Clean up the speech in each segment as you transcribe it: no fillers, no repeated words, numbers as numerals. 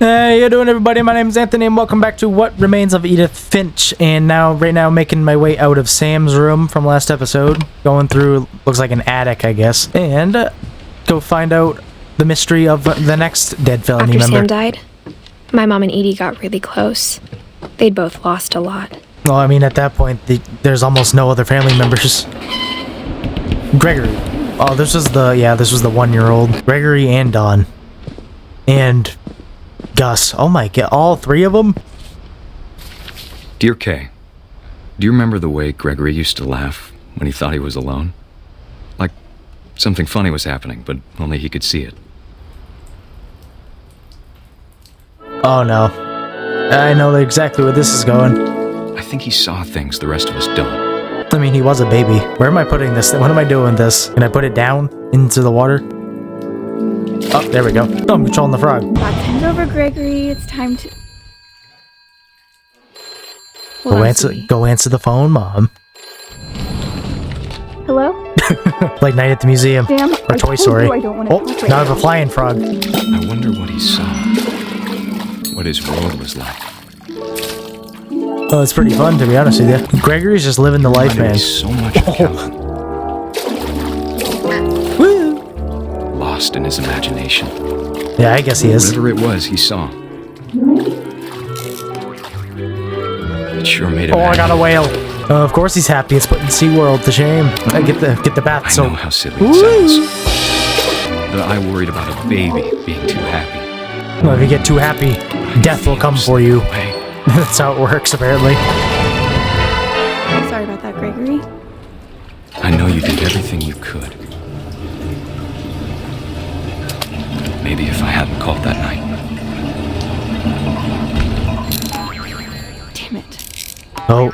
Hey, how you doing, everybody? My name is Anthony, and welcome back to What Remains of Edith Finch. And right now, making my way out of Sam's room from last episode, going through, looks like an attic, I guess, and go find out the mystery of the next dead felony member. After Sam died, my mom and Edie got really close. They'd both lost a lot. Well, I mean, at that point, there's almost no other family members. Gregory. Oh, this was the 1-year-old. Gregory and Dawn. And Gus. Oh my god, all three of them? Dear Kay, do you remember the way Gregory used to laugh when he thought he was alone? Like something funny was happening, but only he could see it. Oh no. I know exactly where this is going. I think he saw things the rest of us don't. I mean, he was a baby. Where am I putting this? What am I doing with this? Can I put it down into the water? Oh, there we go. Oh, I'm controlling the frog. Bend over, Gregory. It's time to... Go answer the phone, Mom. Hello? Like Night at the Museum. Sam, or Toy Story. I don't want to talk right now I have now. a flying frog. I wonder what he saw. What his world was like. Oh, it's pretty fun, to be honest with you. Gregory's just living the life, man. So much account. Woo! Lost in his imagination. Yeah, I guess he is. Whatever it was he saw. It sure made him I got a whale. Of course he's happy. It's putting SeaWorld to shame. I get the bath I soap. know how silly it sounds. But I worried about a baby being too happy. Well, if you get too happy, death will come for you. That's how it works, apparently. Sorry about that, Gregory. I know you did everything you could. Maybe if I hadn't called that night. Damn it. Oh,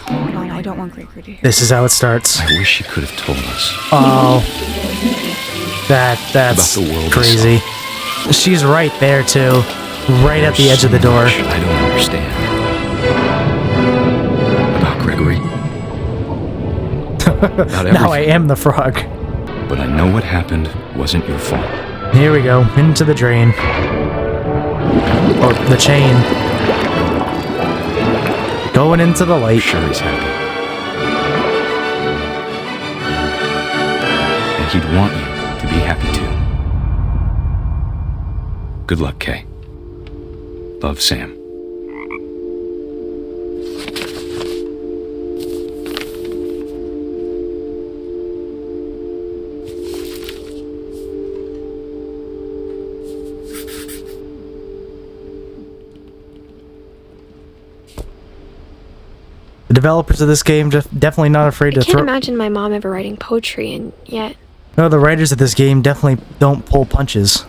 Hold on, I don't want Gregory to hear. this is how it starts. I wish you could have told us. Oh, that's About the world crazy. She's right there too, right at the edge of the door. Much I don't understand. About Gregory. About everything. Now I am the frog. But I know what happened wasn't your fault. Here we go, into the drain. Or the chain. Going into the light. Sure he's happy. And he'd want you to be happy too. Good luck, Kay. Love, Sam. The developers of this game definitely not afraid to I can't throw... imagine my mom ever writing poetry, and yet... No, the writers of this game definitely don't pull punches.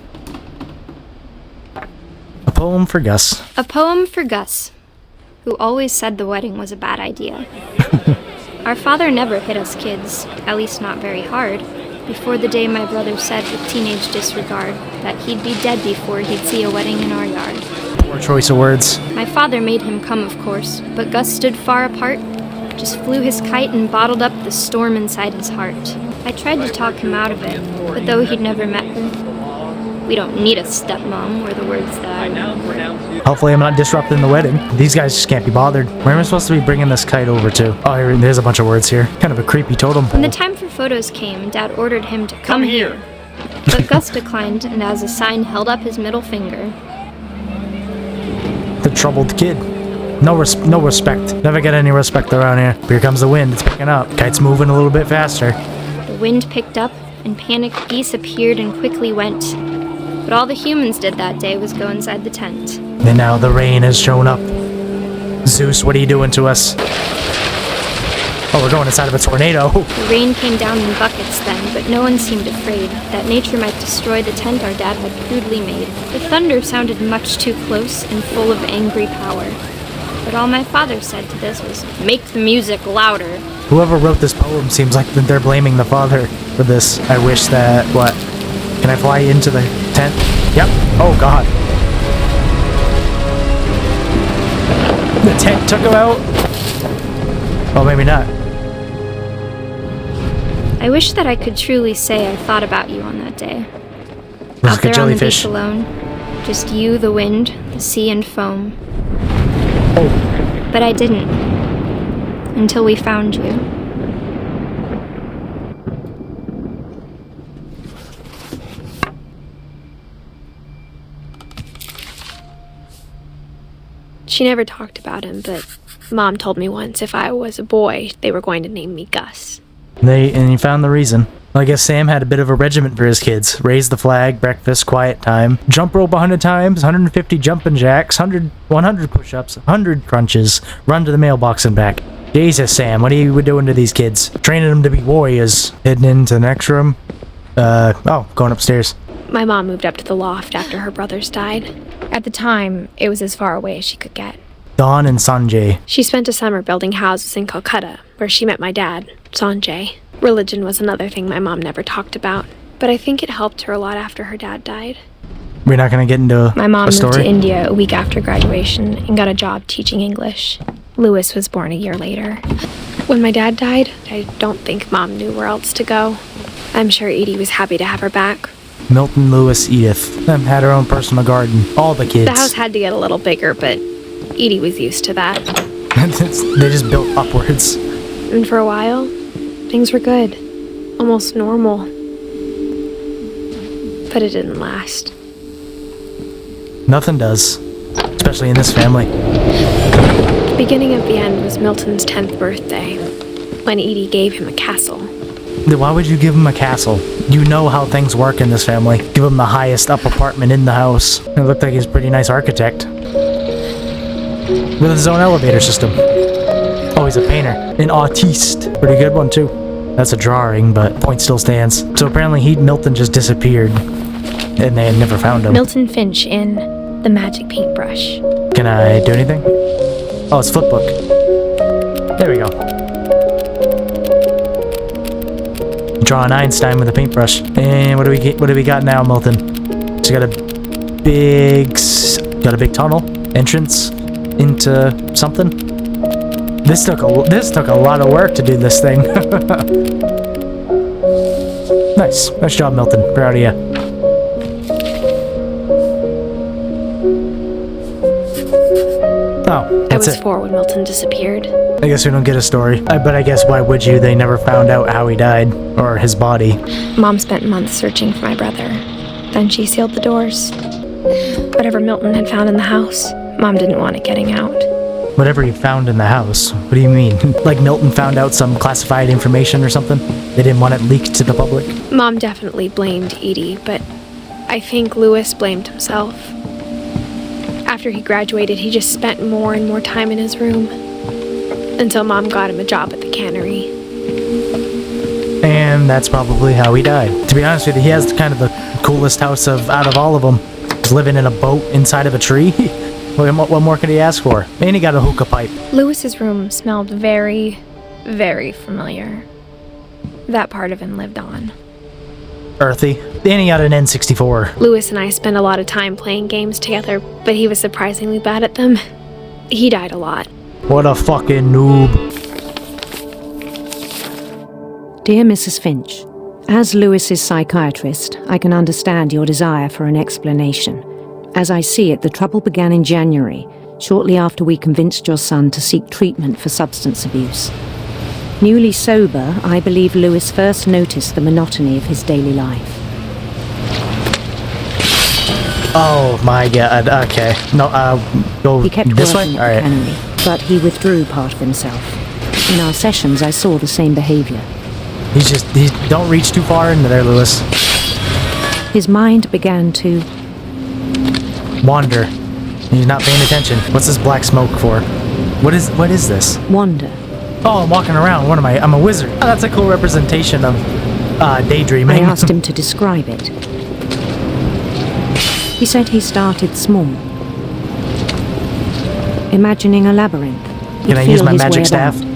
A poem for Gus. A poem for Gus, who always said the wedding was a bad idea. Our father never hit us kids, at least not very hard, before the day my brother said with teenage disregard that he'd be dead before he'd see a wedding in our yard. Poor choice of words. My father made him come, of course, but Gus stood far apart, just flew his kite and bottled up the storm inside his heart. I tried to talk him out of it, but though he'd never met her, we don't need a stepmom, were the words that Hopefully I'm not disrupting the wedding. These guys just can't be bothered. Where am I supposed to be bringing this kite over to? Oh, there's a bunch of words here. Kind of a creepy totem pole. When the time for photos came, Dad ordered him to come here. But Gus declined, and as a sign held up his middle finger. The troubled kid. No respect. Never get any respect around here. Here comes the wind. It's picking up. Kite's moving a little bit faster. The wind picked up, and panicked geese appeared and quickly went. But all the humans did that day was go inside the tent. And now the rain has shown up. Zeus, what are you doing to us? Oh, we're going inside of a tornado. The rain came down in buckets then, but no one seemed afraid that nature might destroy the tent our dad had crudely made. The thunder sounded much too close and full of angry power. But all my father said to this was, "Make the music louder." Whoever wrote this poem seems like they're blaming the father for this. I wish that... What? Can I fly into the tent? Yep. Oh, God. The tent took him out? Oh, maybe not. I wish that I could truly say I thought about you on that day. Looks Out like a there on the beach jellyfish. alone, Just you, the wind, the sea, and foam. Oh, But I didn't. Until we found you. She never talked about him, but Mom told me once if I was a boy, they were going to name me Gus. and you found the reason. Well, I guess Sam had a bit of a regiment for his kids. Raise the flag, breakfast, quiet time, jump rope 100 times, 150 jumping jacks, 100 push-ups, 100 crunches, run to the mailbox and back. Jesus, Sam, what are you doing to these kids? Training them to be warriors. Heading into the next room. Going upstairs. My mom moved up to the loft after her brothers died. At the time, it was as far away as she could get. Dawn and Sanjay. She spent a summer building houses in Calcutta, where she met my dad, Sanjay. Religion was another thing my mom never talked about, but I think it helped her a lot after her dad died. We're not gonna get into My mom a moved story? to India a week after graduation and got a job teaching English. Lewis was born a year later. When my dad died, I don't think Mom knew where else to go. I'm sure Edie was happy to have her back. Milton, Lewis, Edith. Them had her own personal garden. All the kids. The house had to get a little bigger, but Edie was used to that. They just built upwards. And for a while, things were good. Almost normal. But it didn't last. Nothing does. Especially in this family. The beginning of the end was Milton's 10th birthday, when Edie gave him a castle. Then why would you give him a castle? You know how things work in this family. Give him the highest up apartment in the house. It looked like he's a pretty nice architect. With his own elevator system. Oh, he's a painter. An artiste. Pretty good one, too. That's a drawing, but point still stands. So apparently Milton just disappeared. And they had never found him. Milton Finch in The Magic Paintbrush. Can I do anything? Oh, it's flipbook. There we go. Draw an Einstein with a paintbrush. And what do we got now, Milton? So got a big tunnel entrance into something. This took a lot of work to do this thing. Nice job, Milton. Proud of you. Oh, I that's was it. 4 when Milton disappeared. I guess we don't get a story. But I guess why would you? They never found out how he died. Or his body. Mom spent months searching for my brother. Then she sealed the doors. Whatever Milton had found in the house, Mom didn't want it getting out. Whatever he found in the house. What do you mean? Like Milton found out some classified information or something? They didn't want it leaked to the public? Mom definitely blamed Edie, but I think Lewis blamed himself. After he graduated, he just spent more and more time in his room. Until Mom got him a job at the cannery. And that's probably how he died. To be honest with you, he has kind of the coolest house out of all of them. He's living in a boat inside of a tree. What more could he ask for? And he got a hookah pipe. Lewis's room smelled very, very familiar. That part of him lived on. Earthy. And he got an N64. Lewis and I spent a lot of time playing games together, but he was surprisingly bad at them. He died a lot. What a fucking noob. Dear Mrs. Finch, as Lewis's psychiatrist, I can understand your desire for an explanation. As I see it, the trouble began in January, shortly after we convinced your son to seek treatment for substance abuse. Newly sober, I believe Lewis first noticed the monotony of his daily life. Oh my god, okay. No, go He kept this way? working at the Alright. cannery, but he withdrew part of himself. In our sessions, I saw the same behavior. Don't reach too far into there, Lewis. His mind began to Wander. He's not paying attention. What's this black smoke for? What is this? wander. Oh, I'm walking around. What am I? I'm a wizard. Oh, that's a cool representation of daydreaming. I asked him to describe it. He said he started small, imagining a labyrinth. Can I He'd use feel my his magic way staff? about.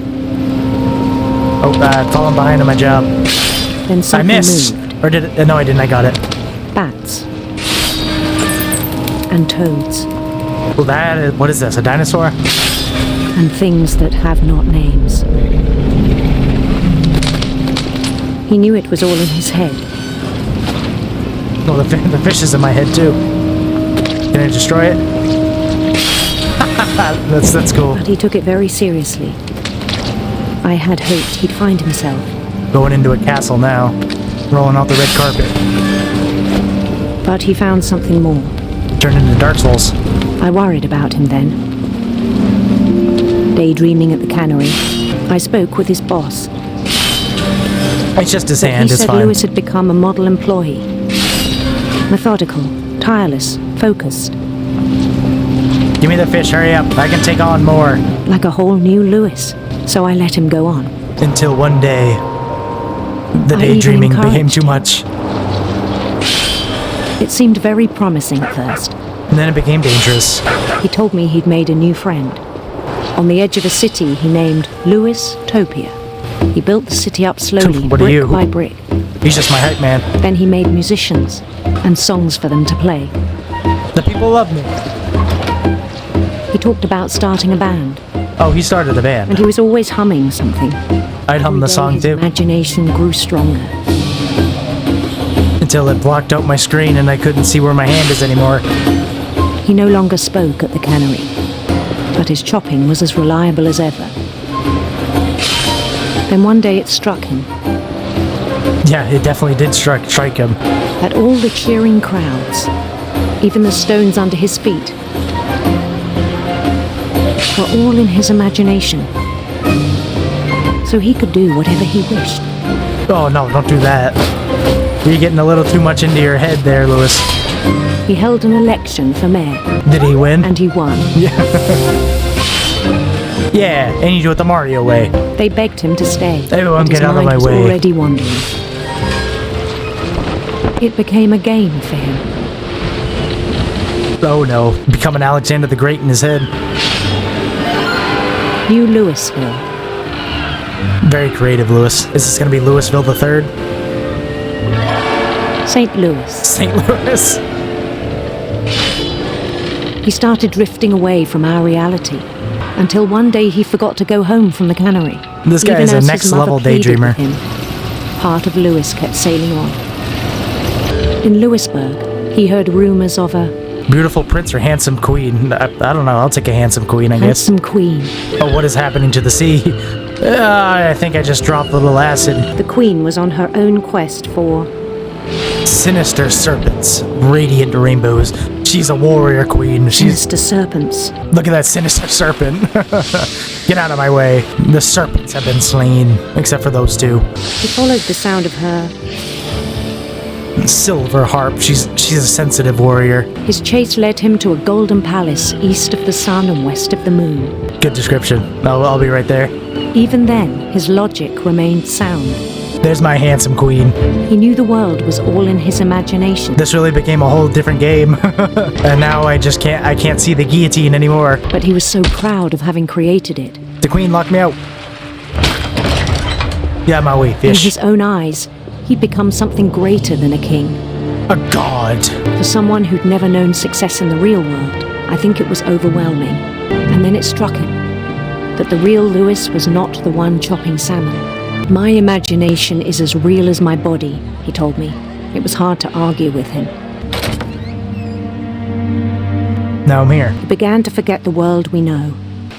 Oh, falling behind on my job. Then I something missed. moved. Or did it? No, I didn't. I got it. Bats and toads Well, what is this? A dinosaur? and things that have not names. He knew it was all in his head. No, the fish is in my head too. gonna destroy it? That's cool. But he took it very seriously. I had hoped he'd find himself. Going into a castle now. Rolling out the red carpet. But he found something more. Turned into Dark Souls. I worried about him then. Daydreaming at the cannery, I spoke with his boss. It's just his But hand, he it's said fine. Lewis had become a model employee. Methodical, tireless, focused. Give me the fish, hurry up. I can take on more. Like a whole new Lewis. So I let him go on. Until one day, the I even daydreaming became encouraged too much. It seemed very promising at first. And then it became dangerous. He told me he'd made a new friend. On the edge of a city he named Lewis Topia. He built the city up slowly, What are you? brick by brick. He's just my hype man. Then he made musicians and songs for them to play. The people love me. He talked about starting a band, Oh, he started a band. and he was always humming something. I'd hum the Every day song his too. imagination grew stronger. Until it blocked out my screen and I couldn't see where my hand is anymore. He no longer spoke at the cannery, but his chopping was as reliable as ever. Then one day it struck him Yeah, it definitely did strike him. that all the cheering crowds, even the stones under his feet, were all in his imagination. So he could do whatever he wished. Oh no, don't do that. You're getting a little too much into your head there, Lewis. He held an election for mayor, Did he win? and he won. Yeah, and you do it the Mario way. They begged him to stay. Everyone but his get out of mind my was way. already wandering. It became a game for him. Oh no, becoming Alexander the Great in his head. New Louisville. Very creative, Lewis. Is this gonna be Louisville the Third? St. Louis. St. Louis. He started drifting away from our reality until one day he forgot to go home from the cannery. This guy even is a as his next mother level pleaded daydreamer. with him. Part of Lewis kept sailing on. In Lewisburg, he heard rumors of a Beautiful prince or handsome queen? I don't know. I'll take a handsome queen, I guess. handsome queen. Oh, what is happening to the sea? I think I just dropped a little acid. The queen was on her own quest for Sinister serpents, radiant rainbows. She's a warrior queen. She's sinister serpents. Look at that sinister serpent. Get out of my way. The serpents have been slain, except for those two. He followed the sound of her. Silver harp. She's a sensitive warrior. His chase led him to a golden palace east of the sun and west of the moon. Good description. I'll be right there. Even then, his logic remained sound. There's my handsome queen. He knew the world was all in his imagination. This really became a whole different game. And now I can't see the guillotine anymore. But he was so proud of having created it. The queen locked me out. Yeah, my way, In fish. his own eyes, he'd become something greater than a king. A god. For someone who'd never known success in the real world, I think it was overwhelming. And then it struck him that the real Lewis was not the one chopping salmon. My imagination is as real as my body, he told me. It was hard to argue with him. Now I'm here. He began to forget the world we know.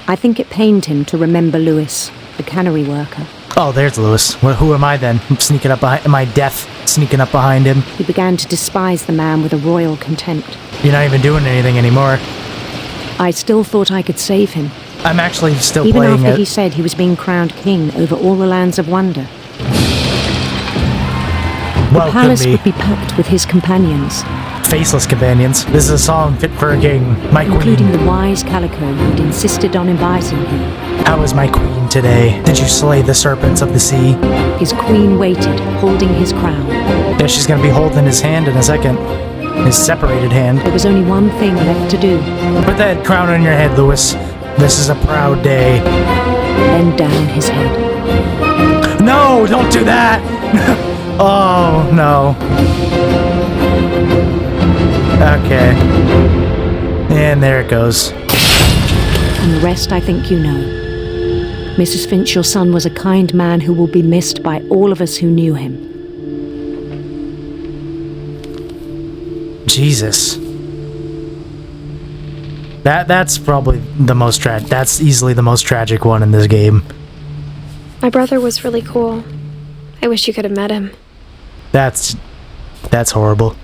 I think it pained him to remember Lewis, the cannery worker. Oh, there's Lewis. Well, who am I then? I'm sneaking up behind my death, sneaking up behind him. He began to despise the man with a royal contempt. You're not even doing anything anymore. I still thought I could save him, I'm actually still even playing after it. he said he was being crowned king over all the lands of wonder. The Welcome palace me, would be packed with his companions, faceless companions. This is a song fit for a king. My including queen. the wise Calico who'd insisted on inviting him. How is my queen today? Did you slay the serpents of the sea? His queen waited, holding his crown. Yeah, she's gonna be holding his hand in a second. His separated hand. There was only one thing left to do. Put that crown on your head, Lewis. This is a proud day. Bend down his head. No, don't do that! Oh, no. Okay. And there it goes. And the rest I think you know. Mrs. Finch, your son was a kind man who will be missed by all of us who knew him. Jesus. That's probably the most tragic. That's easily the most tragic one in this game. My brother was really cool. I wish you could have met him. That's horrible.